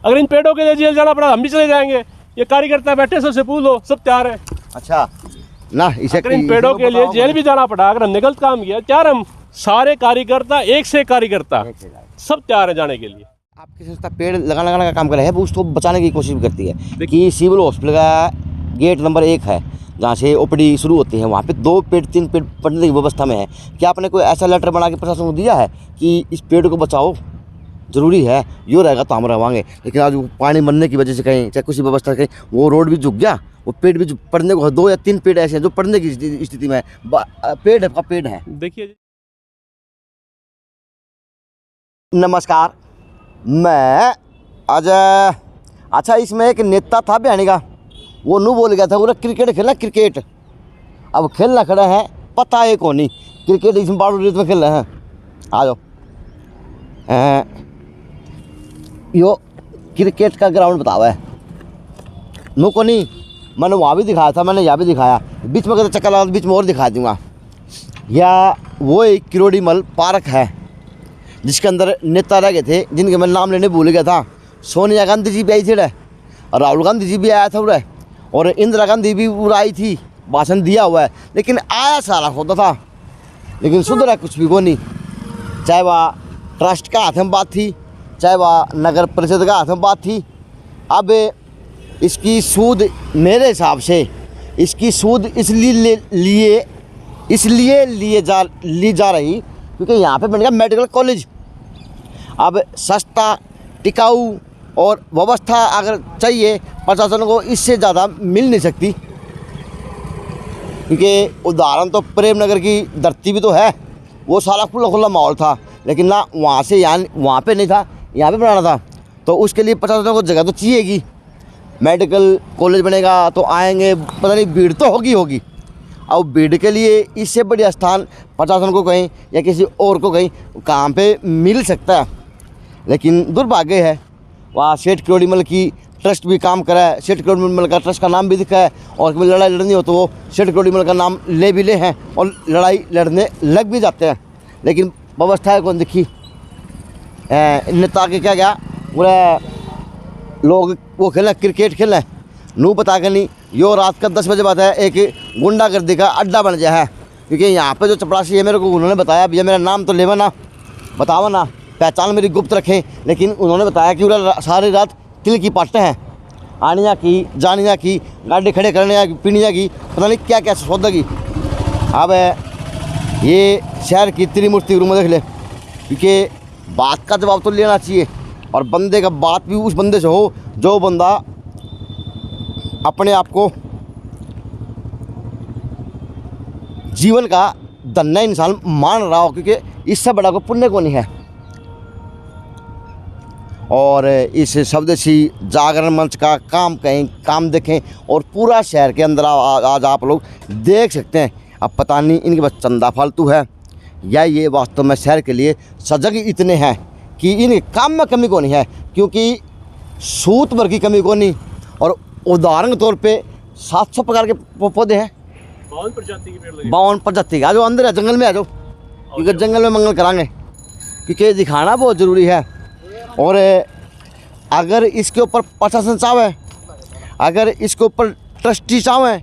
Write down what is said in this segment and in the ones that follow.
अगर इन पेड़ों के लिए जेल जाना पड़ा हम भी चले जाएंगे। ये कार्यकर्ता बैठे सबसे पूछ लो, सब तैयार है। अच्छा ना, इसे अगर इन पेड़ों के लिए जेल भी जाना पड़ा, अगर हमने गलत काम किया, तैयार हम सारे कार्यकर्ता, एक से कार्यकर्ता सब तैयार है जाने के लिए। आपकी संस्था पेड़ लगाने का काम कर रहा है, उसको बचाने की कोशिश भी करती है कि सिविल हॉस्पिटल का गेट नंबर 1 है जहाँ से ओपीडी शुरू होती है, वहाँ पे 2 पेड़ 3 पेड़ पड़ने की व्यवस्था में है। क्या आपने कोई ऐसा लेटर बना के प्रशासन को दिया है कि इस पेड़ को बचाओ, ज़रूरी है, यो रहेगा तो हम रहेंगे। लेकिन आज पानी मरने की वजह से कहीं चाहे कुछ व्यवस्था कहीं वो रोड भी झुक गया, वो पेड़ भी पड़ने को 2 या 3 पेड़ ऐसे हैं जो पड़ने की स्थिति में है। पेड़ का पेड़ है। देखिए नमस्कार, मैं अजय। अच्छा, इसमें एक नेता था बिहानी का, वो नू बोल गया था पूरा क्रिकेट खेलना, क्रिकेट अब खेलना खड़ा है, पता है कौन नहीं क्रिकेट इसमें बाड़ू रेत में खेल रहे हैं। आ जाओ, यो क्रिकेट का ग्राउंड बतावा है नू को नहीं, मैंने वहाँ भी दिखाया था, मैंने यहाँ भी दिखाया, बीच में चक्कर लगा बीच में और दिखा दूँगा। या वो एक किरोड़ीमल पार्क है जिसके अंदर नेता रह गए थे जिनके मैं नाम लेने भूल गया था। सोनिया गांधी जी भी आई थी रे, और राहुल गांधी जी भी आया था उरे, और इंदिरा गांधी भी उड़ा आई थी, भाषण दिया हुआ है, लेकिन आया सारा होता था, लेकिन सुधरा कुछ भी को नहीं। चाहे वह ट्रस्ट का हाथ में बात थी, चाहे वह नगर परिषद का हाथ में बात थी। अब इसकी सूद मेरे हिसाब से इसकी सूद इसलिए ली जा रही क्योंकि यहाँ पे बन गया मेडिकल कॉलेज। अब सस्ता, टिकाऊ और व्यवस्था अगर चाहिए प्रशासन को, इससे ज़्यादा मिल नहीं सकती। क्योंकि उदाहरण तो प्रेमनगर की धरती भी तो है, वो सारा खुला खुला माहौल था, लेकिन ना वहाँ से यहाँ वहाँ पे नहीं था, यहाँ पे बनाना था, तो उसके लिए प्रशासन को जगह तो चाहिएगी। मेडिकल कॉलेज बनेगा तो आएंगे, पता नहीं भीड़ तो होगी। अब भीड़ के लिए इससे बढ़िया स्थान प्रशासन को कहीं या किसी और को कहीं कहाँ पे मिल सकता है। लेकिन दुर्भाग्य है वहाँ सेठ किरोड़ीमल की ट्रस्ट भी काम करा है, सेठ किरोड़ीमल का ट्रस्ट का नाम भी दिखा है, और कभी लड़ाई लड़नी हो तो वो सेठ किरोड़ीमल का नाम ले हैं और लड़ाई लड़ने लग भी जाते हैं। लेकिन व्यवस्था कौन दिखी, नेता के क्या पूरे लोग वो खेलना क्रिकेट खेलना नू पता कर नहीं। यो रात का 10 बजे बात है, एक गुंडागर्दी का अड्डा बन गया है। क्योंकि यहाँ पे जो चपरासी है मेरे को उन्होंने बताया, भैया मेरा नाम तो लेवा ना, बतावा ना, पहचान मेरी गुप्त रखें, लेकिन उन्होंने बताया कि पूरा सारी रात तिल की पाटें हैं, आनिया की जानिया की, गाड़ी खड़े करने की, पीनिया की, पता नहीं क्या क्या सौदा की। अब ये शहर की त्रिमूर्ति रूम देख ले, क्योंकि बात का जवाब तो लेना चाहिए, और बंदे का बात भी उस बंदे से हो जो बंदा अपने आप को जीवन का धन्य इंसान मान रहा हो, क्योंकि इससे बड़ा को पुण्य को नहीं है। और इस स्वदेशी जागरण मंच का काम देखें, और पूरा शहर के अंदर आज आप लोग देख सकते हैं। अब पता नहीं इनके पास चंदा फालतू है या ये वास्तव में शहर के लिए सजग इतने हैं कि इनके काम में कमी को नहीं है, क्योंकि सूत भर की कमी को नहीं। और उदाहरण के तौर पे 700 प्रकार के पौधे हैं, 52 प्रजाति के पेड़ लगे, 52 प्रजाति का। जो अंदर है जंगल में आ जाओ, क्योंकि जंगल में मंगल कराएंगे, क्योंकि दिखाना बहुत ज़रूरी है। और अगर इसके ऊपर प्रशासन चाहे, अगर इसके ऊपर ट्रस्टी चाहे,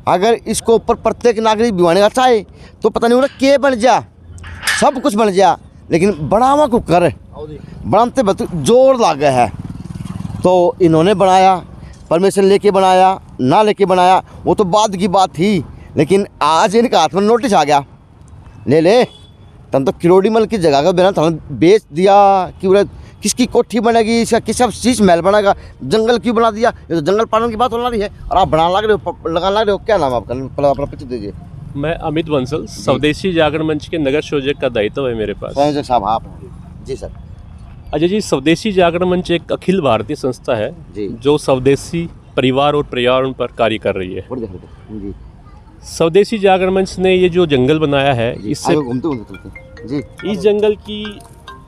अगर इसके ऊपर प्रत्येक नागरिक भिवानी का चाहे, तो पता नहीं उन्हें के बन जा, सब कुछ बन जा, लेकिन बढ़ावा को कर बढ़ाते जोर लागे है। तो इन्होंने बनाया, परमिशन लेके बनाया ना लेके बनाया वो तो बाद की बात थी, लेकिन आज इनके हाथ में नोटिस आ गया, ले तब तो किरोड़ीमल की जगह का बिना था बेच दिया कि किसकी कोठी बनेगी, इसका किस चीज़ महल बनेगा, जंगल क्यों बना दिया। ये तो जंगल पालन की बात होना रही है, और आप बनाने लग रहे हो। क्या नाम है आपका, अपना परिचय दीजिए। मैं अमित बंसल, स्वदेशी जागरण मंच के नगर संयोजक का दायित्व है मेरे पास। संयोजक साहब आप जी सर। अजय जी, स्वदेशी जागरण मंच एक अखिल भारतीय संस्था है जो स्वदेशी परिवार और पर्यावरण पर कार्य कर रही है। जी। स्वदेशी जागरण मंच ने ये जो जंगल बनाया है, इससे जी इस जंगल की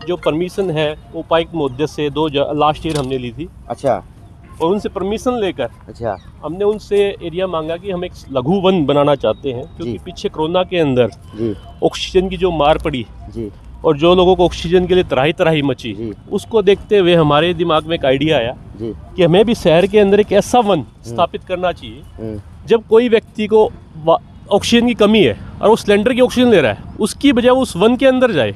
जो परमिशन है उपायुक्त महोदय से लास्ट ईयर हमने ली थी। अच्छा। और उनसे परमिशन लेकर अच्छा हमने उनसे एरिया मांगा कि हम एक लघु वन बनाना चाहते हैं, क्योंकि पीछे कोरोना के अंदर ऑक्सीजन की जो मार पड़ी जी, और जो लोगों को ऑक्सीजन के लिए तराही तराही मची, उसको देखते हुए हमारे दिमाग में एक आइडिया आया कि हमें भी शहर के अंदर एक ऐसा वन स्थापित करना चाहिए जब कोई व्यक्ति को ऑक्सीजन की कमी है और वो सिलेंडर की ऑक्सीजन ले रहा है, उसकी बजाय वो उस वन के अंदर जाए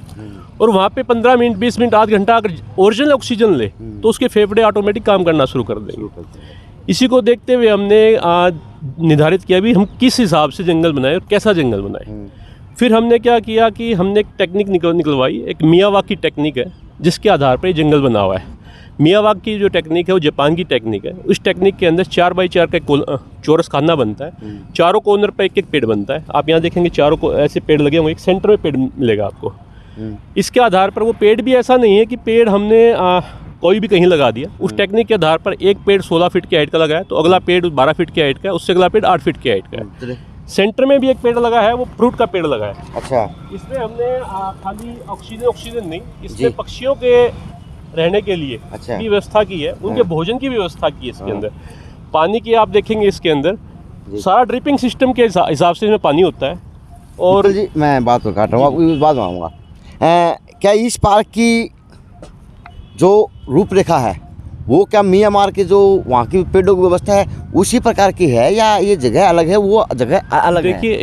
और वहाँ पे 15 मिनट 20 मिनट आध घंटा अगर ओरिजिनल ऑक्सीजन ले तो उसके फेफड़े ऑटोमेटिक काम करना शुरू कर देंगे। इसी को देखते हुए हमने निर्धारित किया भी हम किस हिसाब से जंगल बनाए और कैसा जंगल बनाए। फिर हमने क्या किया कि हमने एक टेक्निक निकलवाई, एक मियावाकी टेक्निक है जिसके आधार पर जंगल बना हुआ है। मियावाकी जो टेक्निक है वो जापान की टेक्निक है। उस टेक्निक के अंदर 4x4 का एक चौरस खाना बनता है, चारों कोर्नर पर एक एक पेड़ बनता है। आप यहाँ देखेंगे चारों को ऐसे पेड़ लगे होंगे, एक सेंटर में पेड़ मिलेगा आपको। इसके आधार पर वो पेड़ भी ऐसा नहीं है कि पेड़ हमने कोई भी कहीं लगा दिया। उस टेक्निक के आधार पर एक पेड़ 16 फीट की हाइट का लगा है तो अगला पेड़ 12 फीट की हाइट का है, उससे अगला पेड़ 8 फीट की हाइट का है। सेंटर में भी एक पेड़ लगा है, वो फ्रूट का पेड़ लगा है। अच्छा, इसमें हमने खाली ऑक्सीजन नहीं, इसमें पक्षियों के रहने के लिए भी व्यवस्था की है, उनके भोजन की व्यवस्था की है। इसके अंदर पानी की आप देखेंगे, इसके अंदर सारा ड्रिपिंग सिस्टम के हिसाब से इसमें पानी होता है। और जी मैं बात को काट रहा हूँ, बात मांगूंगा, क्या इस पार्क की जो रूपरेखा है वो क्या म्यांमार के जो वहाँ की पेड़ों की व्यवस्था है उसी प्रकार की है या ये जगह अलग है, वो जगह अलग है? देखिए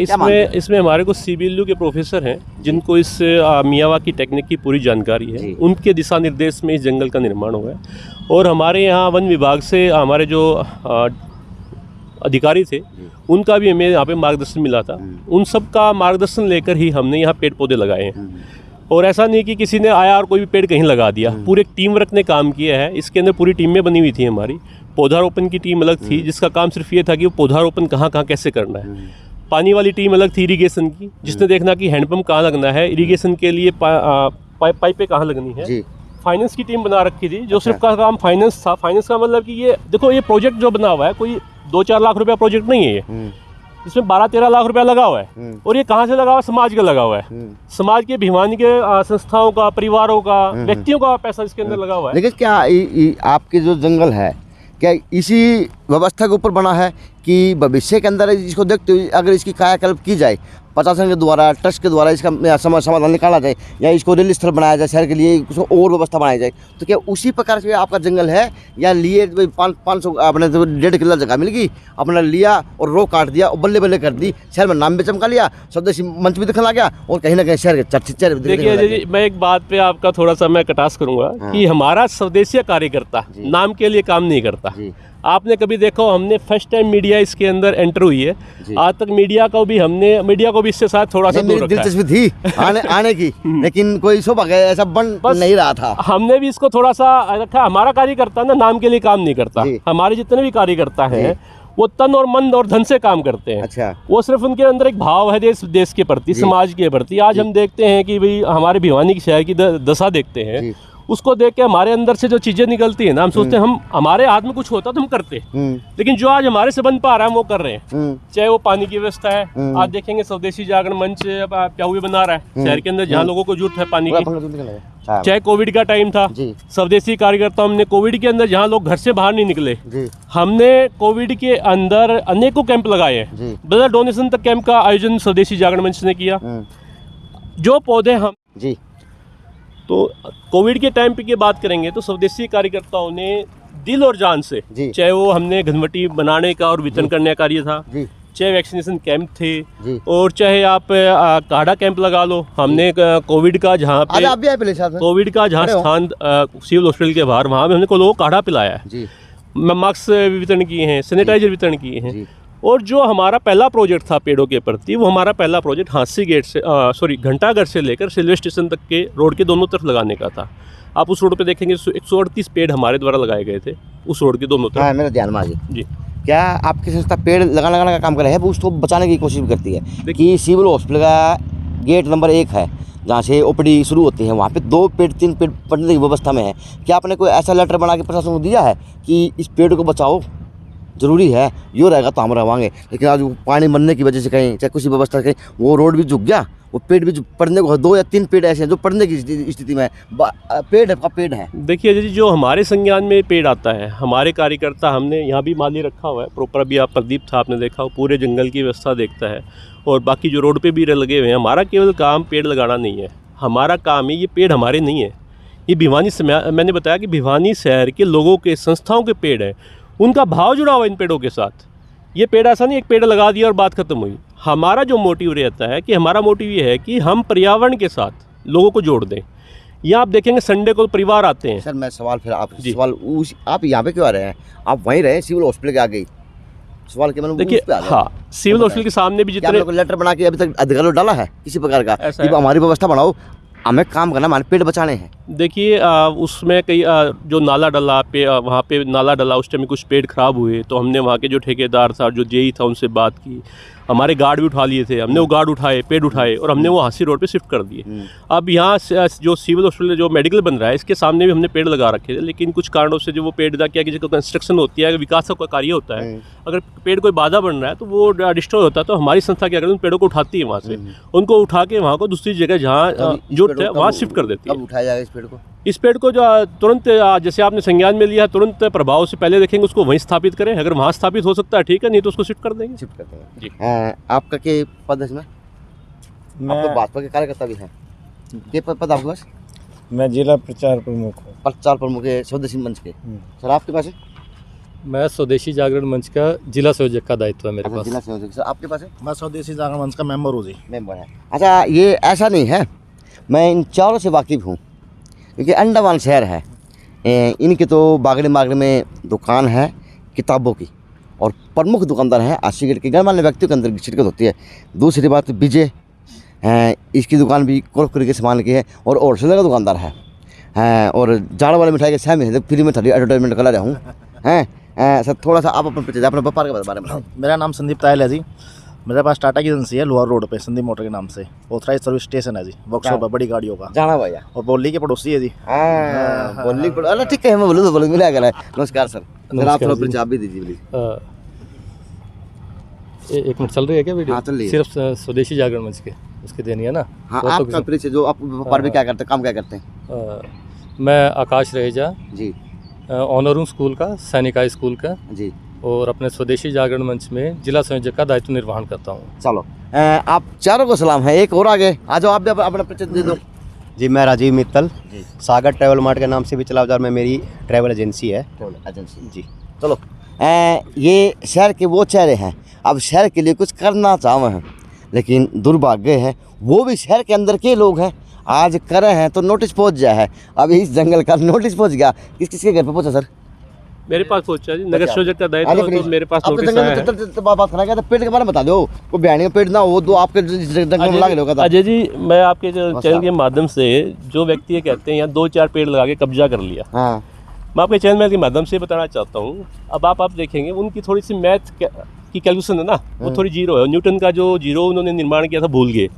इसमें हमारे को CBLU के प्रोफेसर हैं जिनको इस मियावाकी टेक्निक की पूरी जानकारी है। उनके दिशा निर्देश में इस जंगल का निर्माण हुआ है। और हमारे यहाँ वन विभाग से हमारे जो अधिकारी थे उनका भी हमें यहाँ पे मार्गदर्शन मिला था। उन सब का मार्गदर्शन लेकर ही हमने यहाँ पेड़ पौधे लगाए हैं। और ऐसा नहीं कि किसी ने आया और कोई भी पेड़ कहीं लगा दिया, पूरे टीम वर्क ने काम किया है। इसके अंदर पूरी टीमें बनी हुई थी हमारी। पौधारोपण की टीम अलग थी जिसका काम सिर्फ ये था कि वो पौधारोपण कहाँ कैसे करना है। पानी वाली टीम अलग थी इरीगेशन की, जिसने देखना कि हैंडपम्प कहाँ लगना है, इरीगेशन के लिए पाइपें कहाँ लगनी है। फाइनेंस की टीम बना रखी थी जो सिर्फ का काम फाइनेंस था। फाइनेंस का मतलब कि ये देखो, ये प्रोजेक्ट जो बना हुआ है कोई 2-4 लाख रुपया प्रोजेक्ट नहीं है ये, इसमें 12-13 लाख रुपया लगा हुआ है। और ये कहाँ से लगा हुआ है? समाज का लगा हुआ है। समाज के भिवानी के संस्थाओं का, परिवारों का, व्यक्तियों का पैसा इसके अंदर लगा हुआ है। लेकिन क्या आपके जो जंगल है क्या इसी व्यवस्था के ऊपर बना है कि भविष्य के अंदर इसको देखते हुए अगर इसकी कायाकल्प की जाए, प्रशासन के द्वारा, ट्रस्ट के द्वारा इसका समाधान निकाला जाए या इसको रेल स्थल बनाया जाए, शहर के लिए कुछ और व्यवस्था बनाई जाए, तो क्या उसी प्रकार से आपका जंगल है या लिए 500 अपने तो 1.5 किलो जगह मिल गई, अपना लिया और रो काट दिया और बल्ले बल्ले कर दी, शहर में नाम भी चमका लिया, स्वदेशी मंच भी दिखने लगा और कहीं ना कहीं शहर के चर्चे। देखिए जी, मैं एक बात पे आपका थोड़ा सा मैं कटास करूंगा कि हमारा स्वदेशी कार्यकर्ता नाम के लिए काम नहीं करता। आपने कभी देखो, हमने फर्स्ट टाइम मीडिया इसके अंदर एंटर हुई है, आज तक मीडिया को भी इससे साथ थोड़ा सा दूर रखा है। दिलचस्पी थी आने की, लेकिन कोई सौभाग्य ऐसा बन नहीं रहा था। हमने भी इसको थोड़ा सा रखा। हमारा कार्यकर्ता ना नाम के लिए काम नहीं करता। हमारे जितने भी कार्यकर्ता हैं वो तन और मन और धन से काम करते हैं। अच्छा। वो सिर्फ उनके अंदर एक भाव है देश के प्रति, समाज के प्रति। आज हम देखते हैं कि भाई हमारे भिवानी के शहर की दशा देखते हैं, उसको देख के हमारे अंदर से जो चीजें निकलती है ना, हम सोचते हैं हम हमारे हाथ में कुछ होता तो हम करते, लेकिन जो आज हमारे से बन पा रहा है वो कर रहे हैं। चाहे वो पानी की व्यवस्था है, आज देखेंगे स्वदेशी जागरण मंच प्याहुए बना रहा है शहर के अंदर जहाँ लोगों को जरूरत है पानी की। चाहे कोविड का टाइम था, स्वदेशी कार्यकर्ता हमने कोविड के अंदर जहाँ लोग घर से बाहर नहीं निकले, हमने कोविड के अंदर अनेकों कैंप लगाए हैं। ब्लड डोनेशन तक कैंप का आयोजन स्वदेशी जागरण मंच ने किया। जो पौधे हम तो कोविड के टाइम पे की बात करेंगे तो स्वदेशी कार्यकर्ताओं ने दिल और जान से, चाहे वो हमने घनवटी बनाने का और वितरण करने का कार्य था, चाहे वैक्सीनेशन कैंप थे, और चाहे आप काढ़ा कैंप लगा लो। हमने कोविड का जहाँ स्थान सिविल हॉस्पिटल के बाहर, वहाँ पे हमने को लोगों को काढ़ा पिलाया है, मास्क वितरण किए हैं, सैनिटाइजर वितरण किए हैं। और जो हमारा पहला प्रोजेक्ट था पेड़ों के प्रति, वो हमारा पहला प्रोजेक्ट हांसी गेट से घंटाघर से लेकर रेलवे स्टेशन तक के रोड के दोनों तरफ लगाने का था। आप उस रोड पे देखेंगे 138 पेड़ हमारे द्वारा लगाए गए थे उस रोड के दोनों तरफ। हाँ, मेरे ध्यान में आ जी। क्या आपकी संस्था पेड़ लगाने का काम कर रही है, उसको बचाने की कोशिश भी करती है? कि सिविल हॉस्पिटल का गेट नंबर 1 है जहाँ से ओपीडी शुरू होती है, वहाँ पे 2 पेड़ 3 पेड़ पड़ने की व्यवस्था में है। क्या आपने कोई ऐसा लेटर बना के प्रशासन को दिया है कि इस पेड़ को बचाओ, जरूरी है, यो रहेगा तो हम रहेंगे? लेकिन आज वो पानी बनने की वजह से कहीं, चाहे कुछ व्यवस्था कहीं, वो रोड भी झुक गया, वो पेड़ भी पड़ने को 2 या 3 पेड़ ऐसे हैं जो पड़ने की स्थिति में पेड़ है। देखिए जी, जो हमारे संज्ञान में पेड़ आता है, हमारे कार्यकर्ता, हमने यहाँ भी माली रखा हुआ है प्रॉपर। अभी आप प्रदीप था, आपने देखा, वो पूरे जंगल की व्यवस्था देखता है और बाकी जो रोड पे भी लगे हुए हैं। हमारा केवल काम पेड़ लगाना नहीं है, हमारा काम है, ये पेड़ हमारे नहीं है, ये भिवानी से मैंने बताया कि भिवानी शहर के लोगों के, संस्थाओं के पेड़ हैं, उनका भाव जुड़ा हुआ इन पेड़ों के साथ। ये पेड़ ऐसा नहीं एक पेड़ लगा दिया और बात खत्म हुई। हमारा जो मोटिव रहता है कि हमारा मोटिव ये है कि हम पर्यावरण के साथ लोगों को जोड़ दें। यहाँ आप देखेंगे संडे को परिवार आते हैं। सर मैं सवाल फिर आप सवाल आप यहाँ पे क्यों आ रहे हैं? आप वहीं रहे सिविल हॉस्पिटल के आगे। सवाल के मैंने देखिए, हाँ, सिविल हॉस्पिटल के सामने भी जितने लेटर बना के अभी तक अधिकारी डाला है किसी प्रकार का कि हमारी व्यवस्था बनाओ, हमें काम करना, हमारे पेड़ बचाने हैं। देखिए उसमें कई जो नाला डला पे वहाँ पे नाला डला, उस टाइम में कुछ पेड़ खराब हुए, तो हमने वहाँ के जो ठेकेदार था, जो जेई था, उनसे बात की। हमारे गार्ड भी उठा लिए थे, हमने वो गार्ड उठाए, पेड़ उठाए और हमने वो हांसी रोड पे शिफ्ट कर दिए। अब यहाँ जो सिविल हॉस्पिटल जो मेडिकल बन रहा है, इसके सामने भी हमने पेड़ लगा रखे थे, लेकिन कुछ कारणों से जो वो पेड़ क्या कि जो कंस्ट्रक्शन होती है, विकास का कार्य होता है, अगर पेड़ कोई बाधा बन रहा है तो वो डिस्ट्रॉय होता है। तो हमारी संस्था क्या करती है, उन पेड़ों को उठाती है वहाँ से, उनको उठा के वहाँ को दूसरी जगह जहाँ जुट है वहाँ शिफ्ट कर देती है। कब उठाया जाएगा इस पेड़ को? इस पेड़ को जो तुरंत जैसे आपने संज्ञान में लिया, तुरंत प्रभाव से पहले देखेंगे, उसको वहीं स्थापित करें। अगर वहाँ स्थापित हो सकता है ठीक है, नहीं तो उसको शिफ्ट कर देंगे। शिफ्ट कर देंगे जी। आपका के पद है इसमें? आप तो भाजपा के कार्यकर्ता भी हैं, ये पद आपके पास? मैं जिला प्रचार प्रमुख हूँ। प्रचार प्रमुख है स्वदेशी मंच के। सर आपके पास है? मैं स्वदेशी जागरण मंच का जिला संयोजक का दायित्व है मेरे पास। जिला संयोजक। सर आपके पास है? मैं स्वदेशी जागरण मंच का मेंबर हूँ जी। मेंबर है। अच्छा, ये ऐसा नहीं है, मैं इन चारों से वाकिफ़ हूँ क्योंकि अंडमान शहर है, इनके तो बागड़ी मागड़ी में दुकान है किताबों की और प्रमुख दुकानदार हैं सिगरेट के। गणमान्य व्यक्तियों के अंदर शिरकत होती है। दूसरी बात विजय, इसकी दुकान भी कुरकुरे के सामान की है और होलसेलर का दुकानदार है, और जाड़ वाले मिठाई के सहमी है, फ्री में थोड़ी एडवर्टाइजमेंट करा रहा हूँ। हैं सर, थोड़ा सा आप अपने व्यापार के बारे में बताओ। मेरा नाम संदीप तायल है जी। मेरे पास टाटा की एजेंसी है लोहार रोड पे, संदीप मोटर के नाम से। ऑथराइज सर्विस स्टेशन है जी, वर्कशॉप है बड़ी गाड़ियों का। जाना भैया। और बोली के पड़ोसी है जी। बोली अरे ठीक है, मैं बोलूँ मिला कर। नमस्कार सर। आप थोड़ा परिचय भी दीजिए प्लीज। एक मिनट चल रही है क्या वीडियो? हाँ, चल रही है। सिर्फ स्वदेशी जागरण मंच के उसके देनी है ना? हाँ, आपका परिचय, जो आप व्यापार में क्या करते हैं, काम क्या करते हैं? मैं आकाश रहेजा जी, ऑनर हूँ स्कूल का, सैनिक हाई स्कूल का, जी, और अपने स्वदेशी जागरण मंच में जिला संयोजक का दायित्व निर्वहन करता हूँ। चलो, आप चारों को सलाम है। एक और आगे आ जाओ, आप भी अपना परिचय दे दो। जी, मैं राजीव मित्तल, सागर ट्रैवल मार्ट के नाम से भी चला बाजार में मेरी ट्रैवल एजेंसी है। एजेंसी जी। चलो, ये शहर के वो चेहरे हैं, अब शहर के लिए कुछ करना चाहे हैं, लेकिन दुर्भाग्य है वो भी शहर के अंदर के लोग हैं। आज करे हैं तो नोटिस पहुंच गया है। अभी इस जंगल का नोटिस पहुंच गया। किसके घर पे पहुंचा सर? मेरे पास पहुंचा जी, नगर संयोजक का दायित्व तो मेरे पास नोटिस आया है। बात करना क्या था, पेड़ के बारे में बता दो। कोई बयानी पेड़ ना हो तो आपके जंगल में लगा लोगा। अजय जी, मैं आपके चैनल के माध्यम से जो व्यक्ति ये कहते हैं यहाँ 2-4 पेड़ लगा के कब्जा कर लिया, हाँ, मैं आपके चैनल के माध्यम से बताना चाहता हूँ। अब आप देखेंगे उनकी थोड़ी सी मैथ की कैलकुलेशन है ना, वो थोड़ी जीरो है। न्यूटन का जो जीरो उन्होंने निर्माण किया था भूल गए,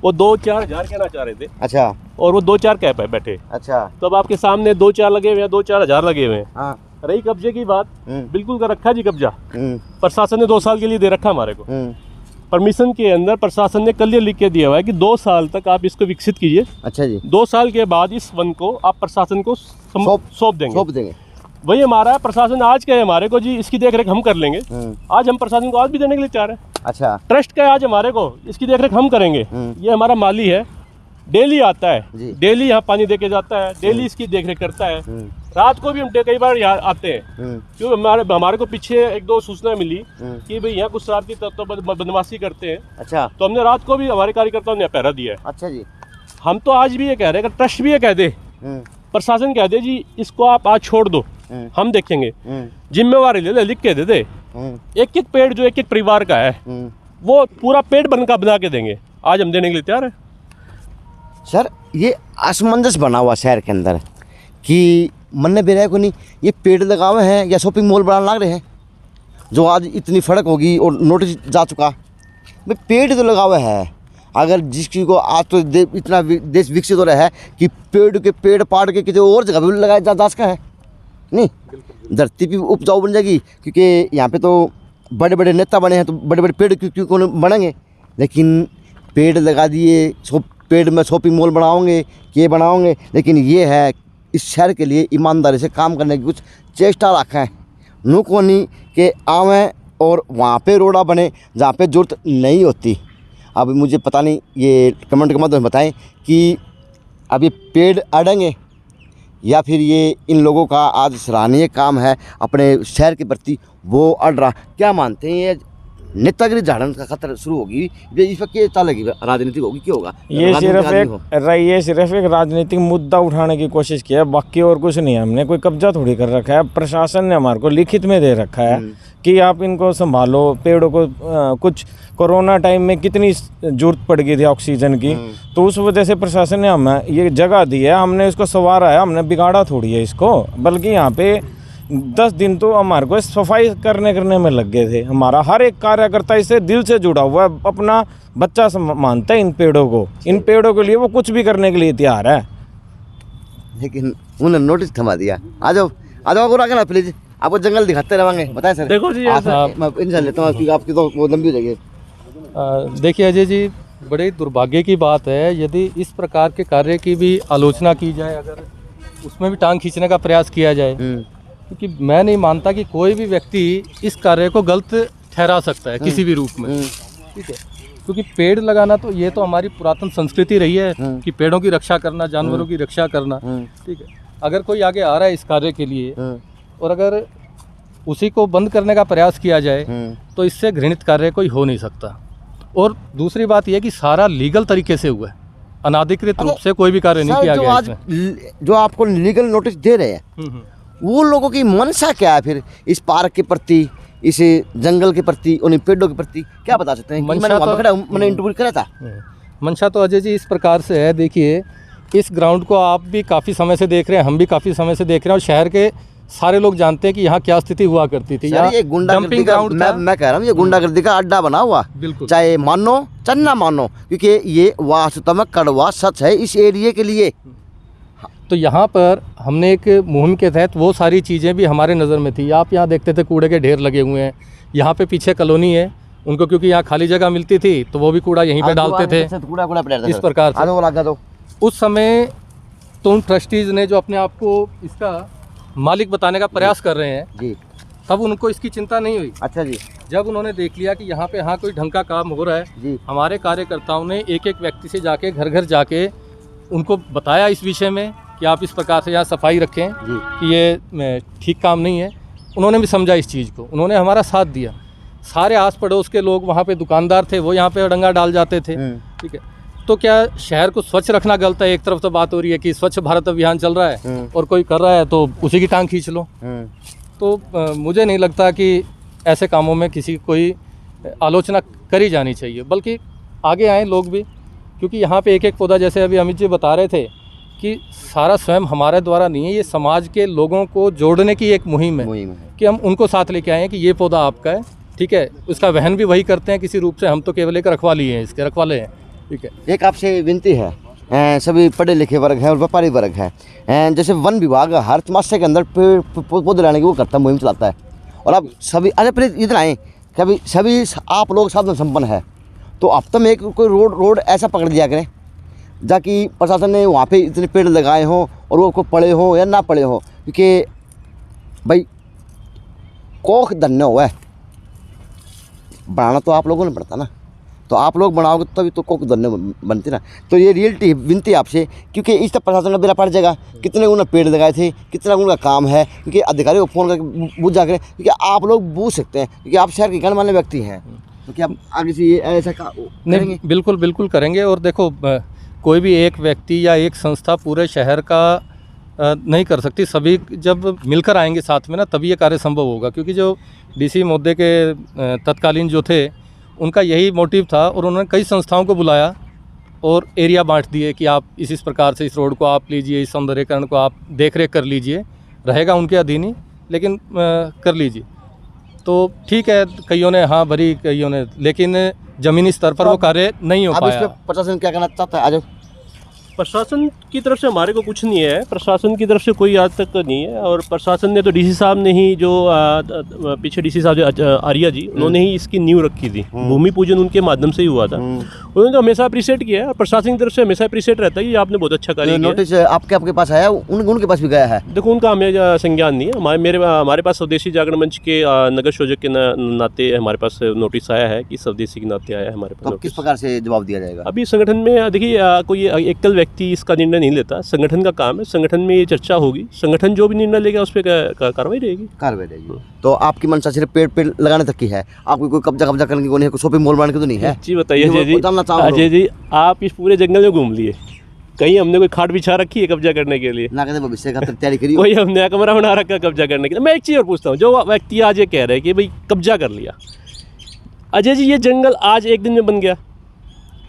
वो 2-4 हज़ार कहना चाह रहे थे। अच्छा, और वो 2-4 कह पाए बैठे। अच्छा, तो अब आपके सामने 2-4 लगे हुए हैं, 2-4 हज़ार लगे हुए हैं। हाँ, रही कब्जे की बात, बिल्कुल कर रखा जी कब्जा। प्रशासन ने 2 साल के लिए दे रखा हमारे को। परमिशन के अंदर प्रशासन ने कल ये लिख के दिया हुआ है कि 2 साल तक आप इसको विकसित कीजिए। अच्छा जी। 2 साल के बाद इस वन को आप प्रशासन को सौंप देंगे। वही हमारा प्रशासन आज कहे हमारे को जी इसकी देखरेख हम कर लेंगे। आज हम प्रशासन को आज भी देने के लिए चाह रहे हैं। अच्छा, ट्रस्ट का आज हमारे को इसकी देखरेख हम करेंगे। ये हमारा माली है, डेली आता है, डेली यहाँ पानी देके जाता है, डेली इसकी देखरेख करता है। रात को भी हम कई बार यहाँ आते हैं, क्योंकि हमारे को पीछे 1-2 सूचना मिली कि भाई यहाँ कुछ शरारती तत्व बदमाशी करते हैं। अच्छा, तो हमने रात को भी हमारे कार्यकर्ताओं ने पहरा दिया है। अच्छा जी। हम तो आज भी ये कह रहे हैं, अगर ट्रस्ट भी ये कह दे, प्रशासन कह दे जी इसको आप आज छोड़ दो, हम देखेंगे, जिम्मेवारी ले लिख के दे दे। एक पेड़ जो एक परिवार का है वो पूरा पेड़ बना के देंगे, आज हम देने के लिए तैयार है। सर, ये असमंजस बना हुआ शहर के अंदर कि मन भी रहे को नहीं, ये पेड़ लगावे हैं या शॉपिंग मॉल बनाने लग रहे हैं, जो आज इतनी फड़क होगी और नोटिस जा चुका। भाई पेड़ तो लगावे है, अगर जिसकी को आज तो इतना देश विकसित हो रहा है कि पेड़ पाड़ के किसी और जगह भी लगाया जा सका है नहीं, धरती भी उपजाऊ बन जाएगी। क्योंकि यहाँ पे तो बड़े बड़े नेता बने हैं, तो बड़े बड़े पेड़ क्यों बनेंगे, लेकिन पेड़ लगा दिए, पेड़ में शॉपिंग मॉल बनाओगे, ये बनाओगे। लेकिन ये है इस शहर के लिए ईमानदारी से काम करने की कुछ चेष्टा रखा है, नू को नहीं कि आवें और वहाँ पे रोड़ा बने जहाँ पे जरूरत नहीं होती। अब मुझे पता नहीं, ये कमेंट के माध्यम में बताएं कि अब ये पेड़ अड़ेंगे या फिर ये इन लोगों का आज सराहनीय काम है अपने शहर के प्रति, वो अड़ रहा, क्या मानते हैं ये नेतागिरी झाड़न का खतरा शुरू होगी, ये इस वक्त क्या चलेगी, राजनीति होगी, क्या होगा? ये सिर्फ एक राजनीतिक मुद्दा उठाने की कोशिश की है, बाकी और कुछ नहीं है। हमने कोई कब्जा थोड़ी कर रखा है, प्रशासन ने हमारे को लिखित में दे रखा है कि आप इनको संभालो, पेड़ों को कुछ कोरोना टाइम में कितनी जरूरत पड़ गई थी ऑक्सीजन की, तो उस वजह से प्रशासन ने हमें ये जगह दी है, हमने इसको संवारा है, हमने बिगाड़ा थोड़ी है इसको। बल्कि यहाँ पे 10 दिन तो हमारे को सफाई करने में लग गए थे। हमारा हर एक कार्यकर्ता इससे दिल से जुड़ा हुआ है, अपना बच्चा मानता है इन पेड़ों को, इन पेड़ों के लिए वो कुछ भी करने के लिए तैयार है। लेकिन उन्होंने नोटिस थमा दिया। आ जाओ आगे ना प्लीज, आपको जंगल दिखाते रहेंगे। बताएं सर। देखो जी, मैं इनसे लेता हूँ, आपकी तो वो लंबी हो जाएगी। देखिए अजय जी, बड़े दुर्भाग्य की बात है यदि इस प्रकार के कार्य की भी आलोचना की जाए, अगर उसमें भी टांग खींचने का प्रयास किया जाए, क्योंकि मैं नहीं मानता कि कोई भी व्यक्ति इस कार्य को गलत ठहरा सकता है किसी भी रूप में, ठीक है। क्योंकि पेड़ लगाना तो ये तो हमारी पुरातन संस्कृति रही है कि पेड़ों की रक्षा करना, जानवरों की रक्षा करना, ठीक है। अगर कोई आगे आ रहा है इस कार्य के लिए और अगर उसी को बंद करने का प्रयास किया जाए तो इससे घृणित कार्य कोई हो नहीं सकता। और दूसरी बात यह कि सारा लीगल तरीके से हुआ है, अनाधिकृत रूप से कोई भी कार्य नहीं किया गया इसमें। जो आपको लीगल नोटिस दे रहे हैं वो लोगों की मंशा क्या है फिर इस पार्क के प्रति, इस जंगल के प्रति, उन पेड़ों के प्रति क्या बता सकते हैं? मैंने इंटरव्यू करा था। मंशा तो अजय जी इस प्रकार से है, देखिए इस ग्राउंड को आप भी काफ़ी समय से देख रहे हैं, हम भी काफ़ी समय से देख रहे हैं, और शहर के सारे लोग जानते हैं कि यहाँ क्या स्थिति हुआ करती थी। ये गुंडागर्दी का, मैं कह रहा हूँ ये गुंडागर्दी का अड्डा बना हुआ, बिल्कुल, चाहे मानो चाहे ना मानो, क्योंकि ये वास्तव में कड़वा सच है इस एरिया के लिए। तो यहाँ पर हमने एक मुहिम के तहत वो सारी चीज़ें भी हमारे नज़र में थी। आप यहाँ देखते थे कूड़े के ढेर लगे हुए हैं, यहाँ पे पीछे कॉलोनी है, उनको क्योंकि यहाँ खाली जगह मिलती थी तो वो भी कूड़ा यहीं पे डालते थे इस प्रकार से। उस समय तो उन ट्रस्टीज़ ने जो अपने आप को इसका मालिक बताने का प्रयास कर रहे हैं जी, तब उनको इसकी चिंता नहीं हुई। अच्छा जी। जब उन्होंने देख लिया कि यहाँ पे हाँ कोई ढंग का काम हो रहा है जी, हमारे कार्यकर्ताओं ने एक एक व्यक्ति से जाके घर घर जाके उनको बताया इस विषय में कि आप इस प्रकार से यहाँ सफाई रखें कि ये ठीक काम नहीं है। उन्होंने भी समझा इस चीज़ को, उन्होंने हमारा साथ दिया। सारे आस पड़ोस के लोग वहाँ पे दुकानदार थे, वो यहाँ पे डंगा डाल जाते थे, ठीक है। तो क्या शहर को स्वच्छ रखना गलत है? एक तरफ तो बात हो रही है कि स्वच्छ भारत अभियान चल रहा है और कोई कर रहा है तो उसी की टांग खींच लो। तो मुझे नहीं लगता कि ऐसे कामों में किसी कोई आलोचना करी जानी चाहिए, बल्कि आगे आए लोग भी, क्योंकि यहाँ पे एक एक पौधा, जैसे अभी अमित जी बता रहे थे कि सारा स्वयं हमारे द्वारा नहीं है, ये समाज के लोगों को जोड़ने की एक मुहिम है कि हम उनको साथ लेके आए हैं कि ये पौधा आपका है, ठीक है। उसका वहन भी वही करते हैं किसी रूप से, हम तो केवल एक रखवाली हैं, इसके रखवाले हैं, ठीक है। एक आपसे विनती है, सभी पढ़े लिखे वर्ग है और व्यापारी वर्ग है, जैसे वन विभाग हर चौमासे के अंदर पेड़ पौधे लाने की वो करता, मुहिम चलाता है, और अब सभी अरे प्लीज इधर आए, कभी सभी आप लोग साधन संपन्न है तो हफ्ते में एक कोई रोड ऐसा पकड़ दिया करें जाकि प्रशासन ने वहाँ पे इतने पेड़ लगाए हों और वो को पड़े हों या ना पड़े हों, क्योंकि भाई कोख धन्य हुआ है, बनाना तो आप लोगों ने पड़ता ना, तो आप लोग बनाओगे तभी तो कोख धन्य बनती ना। तो ये रियलिटी विनती आपसे, क्योंकि इस तक प्रशासन का बेड़ा पड़ जाएगा, कितने उन्होंने पेड़ लगाए थे, कितना उनका काम है, क्योंकि अधिकारियों को फ़ोन करके बूझ जाकर, क्योंकि आप लोग बूझ सकते हैं, क्योंकि आप शहर के गणमान्य व्यक्ति हैं, तो क्या आप आगे से ये ऐसा नहीं, बिल्कुल बिल्कुल करेंगे। और देखो कोई भी एक व्यक्ति या एक संस्था पूरे शहर का नहीं कर सकती, सभी जब मिलकर आएंगे साथ में ना तभी ये कार्य संभव होगा। क्योंकि जो डीसी महोदय के तत्कालीन जो थे उनका यही मोटिव था, और उन्होंने कई संस्थाओं को बुलाया और एरिया बांट दिए कि आप इस प्रकार से इस रोड को आप लीजिए, इस सौंदर्यकरण को आप देख रेख कर लीजिए, रहेगा उनके अधीन ही, लेकिन कर लीजिए। तो ठीक है, कईयों ने हाँ भरी, कईयों ने, लेकिन ज़मीनी स्तर पर वो कार्य नहीं हो पाया। प्रशासन क्या करना चाहता है? आज प्रशासन की तरफ से हमारे को कुछ नहीं है, प्रशासन की तरफ से कोई आज तक नहीं है, और प्रशासन ने तो डीसी साहब ने ही जो पीछे डीसी साहब आर्या जी, उन्होंने ही इसकी नींव रखी थी, भूमि पूजन उनके माध्यम से ही हुआ था। उन्होंने तो हमेशा अप्रिशिएट किया है और प्रशासन की तरफ से हमेशा अप्रिशिएट रहता है कि आपने बहुत अच्छा कार्य किया। नोटिस आपके पास आया, उनके पास भी गया है? देखो उनका हमें संज्ञान नहीं है। हमारे पास स्वदेशी जागरण मंच के नगर संयोजक के नाते हमारे पास नोटिस आया है कि स्वदेशी के नाते आया है हमारे पास। तो किस प्रकार से जवाब दिया जाएगा? अभी संगठन में देखिए कोई एकल व्यक्ति इसका निर्णय नहीं लेता, संगठन का काम है। संगठन में ये चर्चा होगी, संगठन जो भी निर्णय लेगा उस पर कार्रवाई रहेगी। तो आपकी मंशा सिर्फ पेड़ लगाने तक की है, आपको कोई कब्जा करने की नहीं है, शॉपिंग मॉल बनाने की तो नहीं है? जी बताइए अजय जी, आप इस पूरे जंगल में घूम लिए, कहीं हमने कोई खाट बिछा रखी है कब्जा करने के लिए? ना कहते भविष्य का तैयारी करिए। कोई हमने कमरा बना रखा है कब्जा करने के लिए। मैं एक चीज़ और पूछता हूँ, जो व्यक्ति आज ये कह रहे हैं कि भाई कब्जा कर लिया, अजय जी ये जंगल आज एक दिन में बन गया?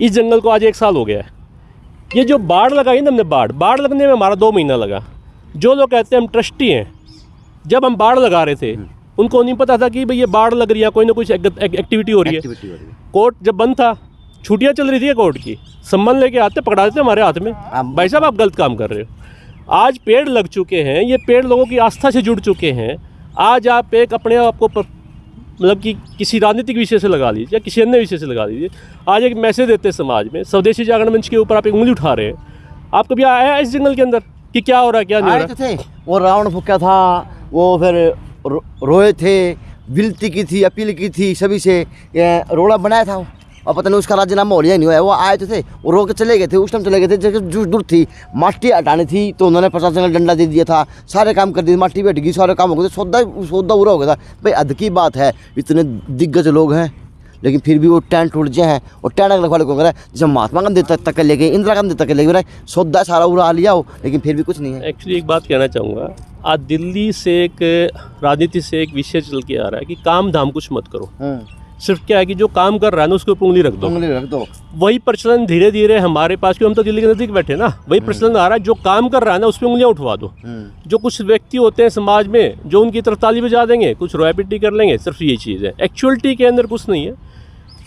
इस जंगल को आज 1 साल हो गया है। ये जो बाढ़ लगाई ना हमने, बाढ़ लगने में हमारा 2 महीना लगा। जो लोग कहते हैं हम ट्रस्टी हैं, जब हम बाढ़ लगा रहे थे उनको नहीं पता था कि भाई ये बाढ़ लग रही है, कोई ना कुछ एक्टिविटी हो रही है। कोर्ट जब बंद था, छुट्टियां चल रही थी कोर्ट की, सम्मान लेके आते पकड़ा देते हमारे हाथ में, भाई साहब आप गलत काम कर रहे हो। आज पेड़ लग चुके हैं, ये पेड़ लोगों की आस्था से जुड़ चुके हैं। आज आप एक अपने आप को मतलब कि किसी राजनीतिक विषय से लगा लीजिए या किसी अन्य विषय से लगा लीजिए, आज एक मैसेज देते हैं समाज में, स्वदेशी जागरण मंच के ऊपर आप एक उंगली उठा रहे हैं। आप कभी आया इस जंगल के अंदर कि क्या हो रहा है क्या नहीं हो रहा? थे वो रावण फूका था, वो फिर रोए थे, विनती की थी, अपील की थी सभी से, रोड़ा बनाया था और पता नहीं उसका राजीनामा हो लिया नहीं हुआ। वो आए थे, वो रो के चले गए थे, उस टाइम चले गए थे जब जूझ दूर थी, माटी हटानी थी तो उन्होंने प्रशासन का डंडा दे दिया था, सारे काम कर दिए, माटी भी हट गई, सारे काम हो गए थे, सौदा पूरा हो गया था। भाई हद की बात है, इतने दिग्गज लोग हैं लेकिन फिर भी वो टैंट उड़ जाए हैं और टैंट रखने वाले को कह रहा है जैसे महात्मा गांधी तक ले गए, इंदिरा गांधी तक ले गए, सौदा सारा उड़ा लिया हो लेकिन फिर भी कुछ नहीं है। एक्चुअली एक बात कहना चाहूँगा, आज दिल्ली से एक राजनीति से एक विषय चल के आ रहा है कि काम धाम कुछ मत करो। सिर्फ क्या है कि जो काम कर रहा है ना उसके ऊपर उंगली रख दो। वही प्रचलन धीरे धीरे हमारे पास, क्योंकि हम तो दिल्ली के नजदीक बैठे ना, वही प्रचलन आ रहा है। जो काम कर रहा है ना उस पर उंगलियां उठवा दो। जो कुछ व्यक्ति होते हैं समाज में जो उनकी तरफ ताली बजा देंगे, कुछ रॉयल्टी कर लेंगे, सिर्फ ये चीज़ है। एक्चुअलिटी के अंदर कुछ नहीं है।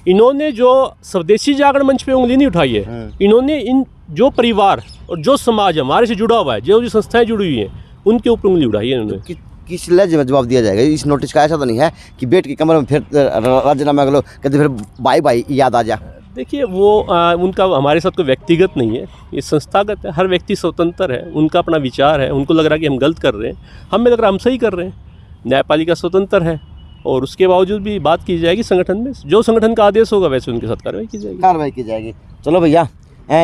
इन्होंने जो स्वदेशी जागरण मंच पे उंगली नहीं उठाई है, इन्होंने इन जो परिवार और जो समाज हमारे से जुड़ा हुआ है, जो संस्थाएं जुड़ी हुई हैं, उनके ऊपर उंगली उठाई है इन्होंने। किस लहजे में जवाब दिया जाएगा इस नोटिस का? ऐसा तो नहीं है कि बेट की कमरे में फिर राजीनामा करो, कहते फिर बाई याद आ जा। देखिए वो उनका हमारे साथ कोई व्यक्तिगत नहीं है, ये संस्थागत है। हर व्यक्ति स्वतंत्र है, उनका अपना विचार है, उनको लग रहा है कि हम गलत कर रहे हैं, हमें लग रहा है हम सही कर रहे हैं। न्यायपालिका स्वतंत्र है और उसके बावजूद भी बात की जाएगी संगठन में, जो संगठन का आदेश होगा वैसे उनके साथ कार्रवाई की जाएगी। चलो भैया,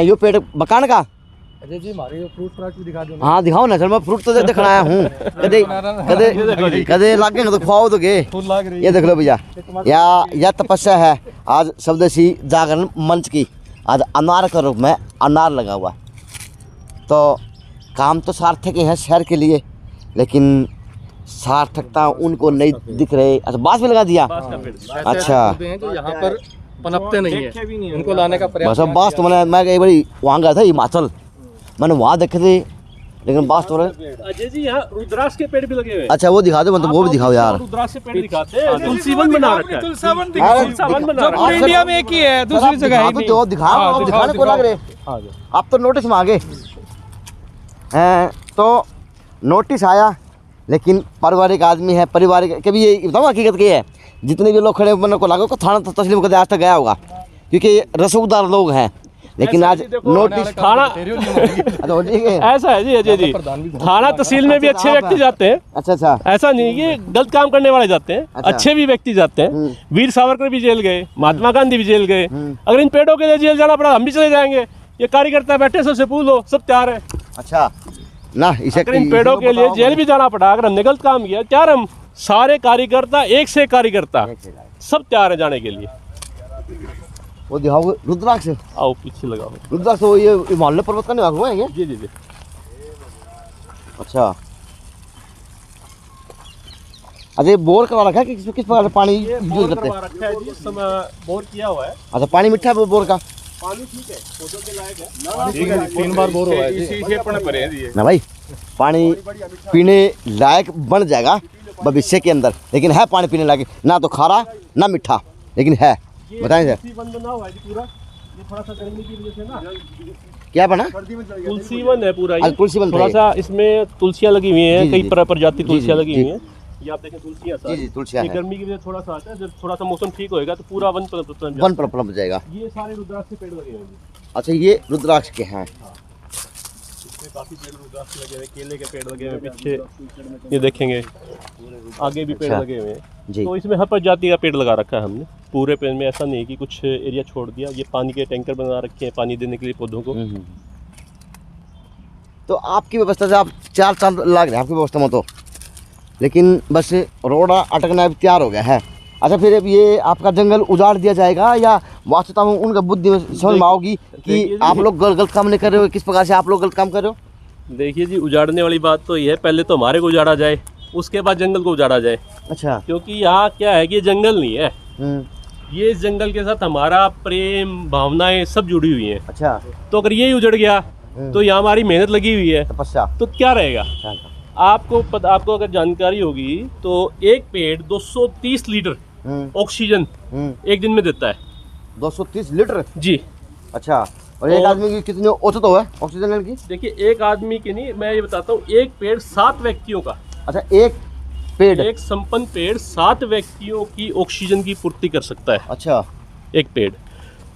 यो पेड़ मकान का अजय जी हमारे फ्रूट भी दिखा दो। हाँ दिखाओ ना, चल मैं फ्रूट तो देखना आया हूँ। कदे लागे तो खुआओ तो गे। ये देख लो भैया, या तपस्या है आज स्वदेशी जागरण मंच की। आज अनार का रूप में अनार लगा हुआ, तो काम तो सार्थक ही है शहर के लिए, लेकिन सार्थकता उनको नहीं दिख रहे। अच्छा बांस भी लगा दिया। अच्छा जो यहाँ पर पनपते नहीं है, उनको लाने का प्रयास। बांस तो मैं एक बारी वहाँ गया था हिमाचल, मैंने वहाँ देखे थे, लेकिन बांस तो अजय जी यहाँ रुद्राक्ष के पेड़ भी लगे हुए हैं। अच्छा वो दिखा दो, मतलब वो भी दिखाओ यार। रुद्राक्ष के पेड़ दिखाते हैं, तुलसी वन बना रखा है। जो इंडिया में एक ही है, दूसरी जगह ही नहीं। दिखाने को लग रहे आप तो नोटिस मांगे हैं, तो नोटिस आया, लेकिन पारिवारिक आदमी है, पारिवारिक कभी ये बताओ हकीकत क्या है, जितने भी लोग खड़े को लागो को थाना तो तस्लीम कर आज तक गया होगा, क्योंकि रसूखदार लोग हैं। लेकिन आज नोटिस थाना ऐसा है जी अजय जी, थाना तहसील में भी अच्छे व्यक्ति जाते हैं। अच्छा ऐसा नहीं कि गलत काम करने वाले जाते हैं, अच्छे भी व्यक्ति जाते हैं। वीर सावरकर भी जेल गए, महात्मा गांधी भी जेल गए। अगर इन पेड़ों के लिए जेल जाना पड़ा हम भी चले जाएंगे। ये कार्यकर्ता बैठे सबसे पूछो, सब तैयार है। अच्छा ना, इसे इन पेड़ों के लिए जेल भी जाना पड़ा, अगर हमने गलत काम किया, तैयार हम सारे कार्यकर्ता, एक से कार्यकर्ता सब तैयार है जाने के लिए। वो दिखाओ रुद्राक्ष, आओ पीछे लगाओ। रुद्राक्ष वो ये हिमालय पर्वत का निवास हुआ है ये? जी। अच्छा अरे बोर करवा रखा है कि किस प्रकार से पानी यूज करते हैं? बोर किया हुआ है। अच्छा पानी मीठा है बोर का? पानी ठीक है, फोटो के लायक है। ठीक है, 3 बार बोर हुआ है इसी से अपने भरे हैं ना भाई, पानी पीने लायक बन जाएगा भविष्य के अंदर, लेकिन है पानी पीने लायक, ना तो खारा ना मीठा, लेकिन है। बताएं सर तुलसी वन बना हुआ है पूरा, ये थोड़ा सा गर्मी की वजह से ना क्या बना? तुलसी वन है पूरा, ये तुलसी वन थोड़ा सा इसमें तुलसियां लगी हुई हैं, कई प्रजाति तुलसियां लगी हुई हैं। ये आप देखें तुलसियाँ जी जी तुलसियाँ ये हैं। गर्मी की वजह से थोड़ा सा आता है, जब थोड़ा सा मौसम ठीक होएगा तो पूरा वन वन पलप जाएगा। ये सारे रुद्राक्ष के पेड़ लगे हुए हैं। अच्छा ये रुद्राक्ष के हैं। इसमें काफी पेड़ रुद्राक्ष लगे हुए, केले के पेड़ लगे हुए पीछे, ये देखेंगे आगे भी पेड़ अच्छा। लगे हुए हैं। जी तो इसमें हर प्रजाति का पेड़ लगा रखा है हमने पूरे पेड़ में, ऐसा नहीं है कि कुछ एरिया छोड़ दिया। ये पानी के टैंकर बना रखे हैं पानी देने के लिए पौधों को। तो आपकी व्यवस्था से आप 4 चांद लग रहे हैं आपकी व्यवस्था में तो, लेकिन बस रोड अटकना अब तैयार हो गया है। अच्छा फिर अब ये आपका जंगल उजाड़ दिया जाएगा या वास्तवता में उनका बुद्धि में समझ में आओगी कि आप लोग गलत काम नहीं कर रहे हो, किस प्रकार से आप लोग गलत काम कर रहे हो? देखिए जी, उजाड़ने वाली बात तो ये है, पहले तो हमारे को उजाड़ा जाए, उसके बाद जंगल को उजाड़ा जाए। अच्छा क्योंकि यहाँ क्या है कि ये जंगल नहीं है, ये इस जंगल के साथ हमारा प्रेम भावनाएं सब जुड़ी हुई हैं। अच्छा तो अगर यही उजड़ गया तो यहाँ हमारी मेहनत लगी हुई है, तपस्या। तो क्या रहेगा? आपको अगर जानकारी होगी तो एक पेड़ 230 लीटर ऑक्सीजन एक दिन में देता है। 230 लीटर? जी। अच्छा, और एक आदमी की कितनी औसत हो है ऑक्सीजन लेने की? देखिए एक आदमी की नहीं, मैं ये बताता हूँ, एक पेड़ 7 व्यक्तियों का। अच्छा एक पेड़, एक संपन्न पेड़ 7 व्यक्तियों की ऑक्सीजन की पूर्ति कर सकता है। अच्छा एक पेड़।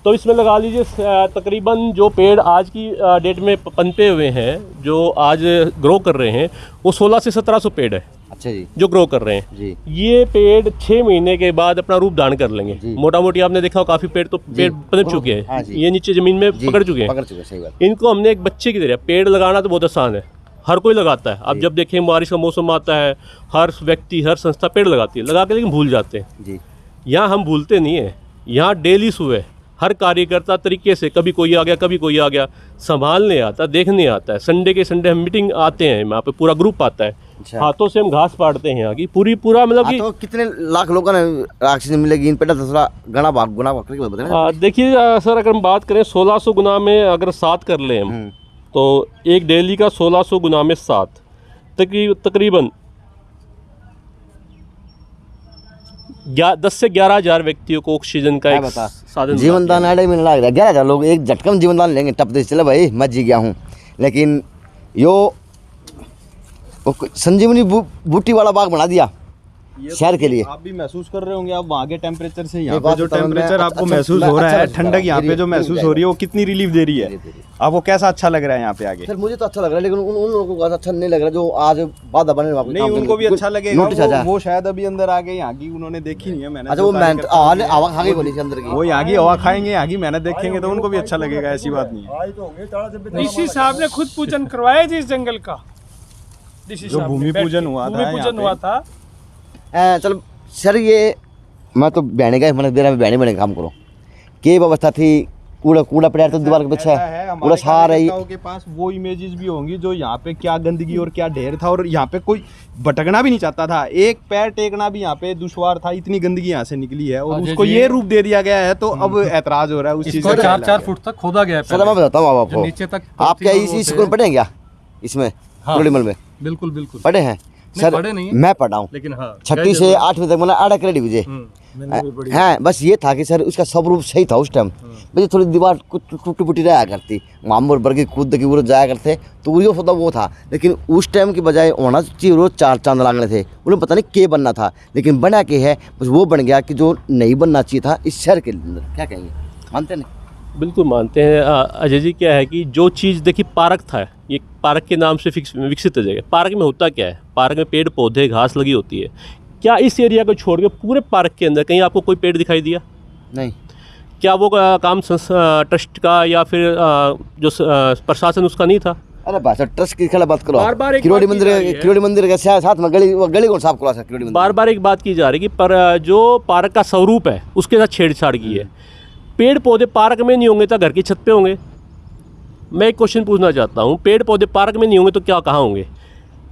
तो इसमें लगा लीजिए तकरीबन जो पेड़ आज की डेट में पनपे हुए हैं, जो आज ग्रो कर रहे हैं, वो 1600 से 1700 पेड़ है। अच्छा जी जो ग्रो कर रहे हैं जी। ये पेड़ 6 महीने के बाद अपना रूप धारण कर लेंगे। मोटा मोटी आपने देखा हो काफी पेड़ तो पेड़ पनप चुके हैं। हाँ जी। ये नीचे जमीन में पकड़ चुके हैं। सही बात। इनको हमने एक बच्चे की तरह, पेड़ लगाना तो बहुत आसान है, हर कोई लगाता है। अब जब देखें बारिश का मौसम आता है, हर व्यक्ति हर संस्था पेड़ लगाती है, लगा के लेकिन भूल जाते हैं जी। यहाँ हम भूलते नहीं है, यहाँ डेली सुबह हर कार्यकर्ता तरीके से, कभी कोई आ गया कभी कोई आ गया, संभालने आता, देखने आता है। संडे के संडे हम मीटिंग आते हैं, यहाँ पे पूरा ग्रुप आता है। अच्छा। हाथों से हम घास पाड़ते हैं यहाँ की पूरा मतलब कि तो कितने लाख लोगों ने ऑक्सीजन मिलेगी इन पे? थोड़ा गुना करके बताएं। देखिए सर, अगर हम बात करें 1600 गुना में अगर 7 कर लें हम, तो एक डेली का 1600 गुना में 7 तकरीबन 10 से 11 हज़ार व्यक्तियों को ऑक्सीजन का एक साधन जीवन दान आड़े में लग रहा है। 11,000 लोग एक झटके में जीवन दान लेंगे, टप दे चले भाई मैं जी गया हूँ। लेकिन यो संजीवनी बूटी वाला बाग बना दिया शहर के लिए। आप भी महसूस कर रहे होंगे, आप वहाँ के टेम्परेचर से यहाँ ये पे बात जो बताऊं मैं, टेम्परेचर आपको अच्छा, महसूस हो रहा है, अच्छा ठंडक यहाँ पे जो महसूस हो रही है, वो कितनी रिलीफ दे रही है आपको? कैसा अच्छा लग रहा है यहाँ पे आगे? सर मुझे तो अच्छा लग रहा है, लेकिन उन लोगों को अच्छा नहीं लग रहा जो आज बाधा बने। नहीं, उनको भी अच्छा लगेगा। वो शायद अभी अंदर आ गए, यहाँ की उन्होंने देखी नहीं है मैंने। अच्छा वो मेहनत हवा खा गई बोली अंदर की, वो यहाँ की हवा खाएंगे, यहाँ की मेहनत देखेंगे तो उनको भी अच्छा लगेगा, ऐसी बात नहीं है। डीसी साहब ने खुद पूजन करवाया जी इस जंगल का। जो भूमि पूजन हुआ था चलो सर, ये मैं तो बहने का मन दे रहा, बहने बने काम करो। क्या व्यवस्था थी? कूड़ा पड़ा तो दीवार के पीछे कूड़ा छा रही के पास वो इमेजेस भी होंगी जो यहाँ पे क्या गंदगी और क्या ढेर था, और यहाँ पे कोई भटकना भी नहीं चाहता था, एक पैर टेकना भी यहाँ पे दुश्वार था, इतनी गंदगी यहाँ से निकली है और उसको ये रूप दे दिया गया है। तो अब ऐतराज हो रहा है उस चीज से। 4-4 फुट तक खोदा गया है। सर मैं बताता हूँ आपको, नीचे तक आप क्या इसी स्कूल पढ़े हैं क्या इसमें? मल में बिल्कुल पढ़े हैं सर? पढ़े नहीं है। मैं पढ़ा हूँ, लेकिन हाँ 6वीं से 8वीं तक मैंने 8 क्रेडिट मुझे। हाँ बस ये था कि सर उसका सब रूप सही था उस टाइम। भाई थोड़ी दीवार कुछ टूटी फूटी रहा करती, मामूर वर्ग कूद की वो जाया करते, तो वो होता वो था। लेकिन उस टाइम की बजाय होना चाहिए रोज 4 चांद लागने थे। उन्हें पता नहीं क्या बनना था, लेकिन बना के है बस वो बन गया कि जो नहीं बनना चाहिए था इस शहर के अंदर। क्या कहेंगे, मानते नहीं? बिल्कुल मानते हैं अजय जी। क्या है कि जो चीज़ देखिए, पार्क था, ये पार्क के नाम से विकसित हो जाएगा। पार्क में होता क्या है, पार्क में पेड़ पौधे घास लगी होती है। क्या इस एरिया को छोड़ के पूरे पार्क के अंदर कहीं आपको कोई पेड़ दिखाई दिया? नहीं। क्या वो काम ट्रस्ट का या फिर जो प्रशासन उसका नहीं था? अरे बस ट्रस्ट की खिला बात करो। बार-बार एक किरोड़ी बात की जा रही है। किरोड़ी मंदिर के साथ में गली कौन साफ करा? किरोड़ी मंदिर बार बार एक बात की जा रही है कि पर जो पार्क का स्वरूप है उसके साथ छेड़छाड़ की है। पेड़ पौधे पार्क में नहीं होंगे तो घर की छत पे होंगे। मैं एक क्वेश्चन पूछना चाहता हूँ, पेड़ पौधे पार्क में नहीं होंगे तो क्या कहाँ होंगे?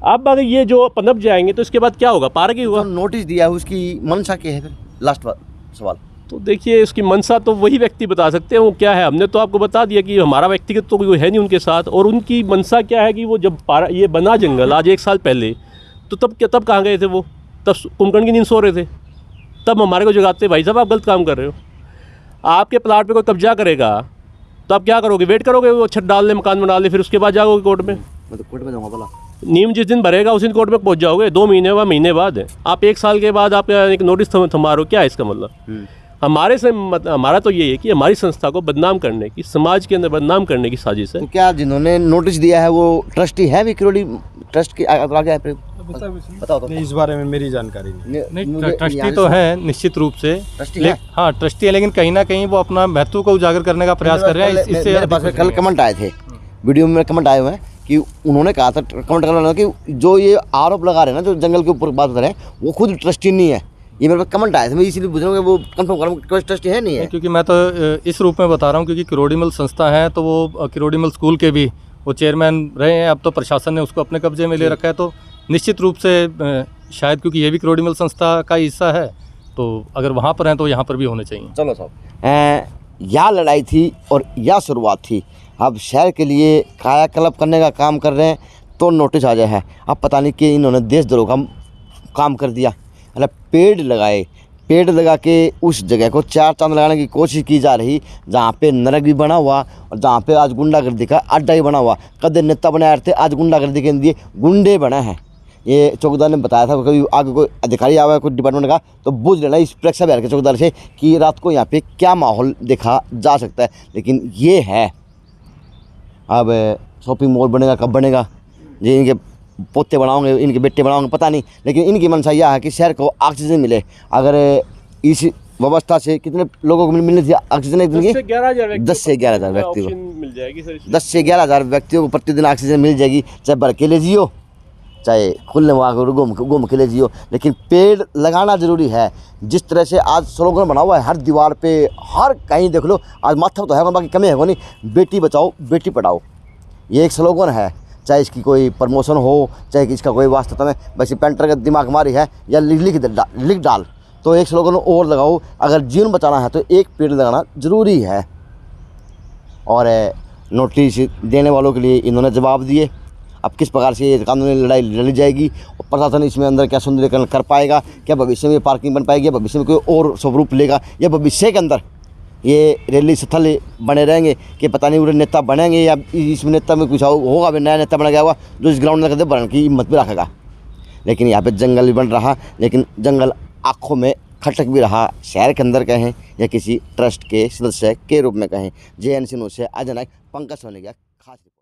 अब अगर ये जो पनप जाएंगे तो इसके बाद क्या होगा? पार्क ही होगा। नोटिस दिया है, उसकी मंशा क्या है? फिर लास्ट सवाल तो देखिए, इसकी मंशा तो वही व्यक्ति बता सकते हैं वो क्या है। हमने तो आपको बता दिया कि हमारा व्यक्तिगत तो कोई है नहीं उनके साथ। और उनकी मंशा क्या है कि वो जब ये बना जंगल आज 1 साल पहले, तो तब कहाँ गए थे वो? तब कुंभकर्ण की नींद सो रहे थे। तब हमारे को जगाते, भाई साहब आप गलत काम कर रहे हो। आपके प्लाट पे कोई कब्जा करेगा तो आप क्या करोगे? वेट करोगे वो छत डाल ले, मकान बना ले, फिर उसके बाद जाओगे कोर्ट में? मैं तो कोर्ट में जाऊँगा भला। नीम जिस दिन भरेगा उस दिन कोर्ट में पहुंच जाओगे, 2 महीने बाद, महीने बाद है। आप 1 साल के बाद आप एक नोटिस थमा रहे हो, क्या है इसका मतलब? हमारा तो यही है कि हमारी संस्था को बदनाम करने की, समाज के अंदर बदनाम करने की साजिश है। तो क्या जिन्होंने नोटिस दिया है वो ट्रस्टी है भी किरोड़ी ट्रस्ट की? आगे है बताओ तो। इस बारे में मेरी जानकारी नहीं। नहीं, ट्रस्टी तो है निश्चित रूप से, ट्रस्टी है? हाँ ट्रस्टी है, लेकिन कहीं ना कहीं वो अपना महत्व को उजागर करने का प्रयास कर रहे हैं। इससे मेरे पास कल कमेंट आए थे, वीडियो में कमेंट आए हुए हैं कि उन्होंने कहा था, कमेंट कर रहा था कि जो ये आरोप लगा रहे हैं ना, जो जंगल के ऊपर बात कर रहे हैं, वो खुद ट्रस्टी नहीं है। ये मेरे पास कमेंट आए थे, मैं इसीलिए पूछ रहा हूँ कि वो कंफर्म कर रहा हूँ ट्रस्टी है नहीं है। क्योंकि मैं तो इस रूप में बता रहा हूँ क्योंकि किरोड़ीमल संस्था है, तो वो किरोड़ीमल स्कूल के भी वो चेयरमैन रहे हैं। अब तो प्रशासन ने उसको अपने कब्जे में ले रखा है, तो निश्चित रूप से शायद क्योंकि ये भी किरोड़ीमल संस्था का हिस्सा है, तो अगर वहाँ पर हैं तो यहाँ पर भी होने चाहिए। चलो साहब, यह लड़ाई थी और यह शुरुआत थी। अब शहर के लिए कायाकल्प करने का काम कर रहे हैं तो नोटिस आ जाए है। अब पता नहीं कि इन्होंने देशद्रोह का काम कर दिया। अरे पेड़ लगाए, पेड़ लगा के उस जगह को 4 चांद लगाने की कोशिश की जा रही, जहाँ पे नरक भी बना हुआ और जहाँ पे आज गुंडागर्दी का अड्डा ही बना हुआ। कदे नेता बनाए थे, आज गुंडागर्दी के लिए गुंडे बने हैं। ये चौकीदार ने बताया था, कभी आगे कोई अधिकारी आया कोई डिपार्टमेंट का तो बुझ लेना इस प्रेक्षा बिहार के चौकीदार से कि रात को यहाँ पे क्या माहौल देखा जा सकता है। लेकिन ये है, अब शॉपिंग मॉल बनेगा कब बनेगा, ये इनके पोते बनाओगे, इनके बेटे बनाओगे, पता नहीं। लेकिन इनकी मंशा यह है कि शहर को ऑक्सीजन मिले। अगर इस व्यवस्था से कितने लोगों को मिलनी थी ऑक्सीजन? 10 से 11 हज़ार व्यक्ति को मिल जाएगी सर। 10 से 11 हज़ार व्यक्तियों को प्रतिदिन ऑक्सीजन मिल जाएगी, चाहे भर के ले जियो चाहे खुले वहाँ घूम के ले जियो। लेकिन पेड़ लगाना ज़रूरी है। जिस तरह से आज स्लोगन बना हुआ है हर दीवार पे, हर कहीं देख लो, आज माथा तो है बाकी कमी है नहीं, बेटी बचाओ बेटी पढ़ाओ, ये एक स्लोगन है। चाहे इसकी कोई प्रमोशन हो, चाहे इसका कोई वास्तव में बस पेंटर का दिमाग मारी है या लिख डाल, तो एक स्लोगन और लगाओ। अगर जीवन बचाना है तो एक पेड़ लगाना ज़रूरी है। और नोटिस देने वालों के लिए इन्होंने जवाब दिए। अब किस प्रकार से ये कानूनी लड़ाई लड़ी जाएगी और प्रशासन इसमें अंदर क्या सुंदरीकरण कर पाएगा, क्या भविष्य में पार्किंग बन पाएगी, या भविष्य में कोई और स्वरूप लेगा, या भविष्य के अंदर ये रैली स्थल बने रहेंगे कि पता नहीं उन्हें नेता बनेंगे या इसमें नेता में कुछ होगा, अभी नया नेता बना गया होगा जो इस ग्राउंड में कदम बढ़ने की हिम्मत भी रखेगा। लेकिन यहाँ पे जंगल भी बन रहा, लेकिन जंगल आँखों में खटक भी रहा। शहर के अंदर कहें या किसी ट्रस्ट के सदस्य के रूप में कहें। JNC न्यूज़ से अजय नायक, पंकज सोनी का खास।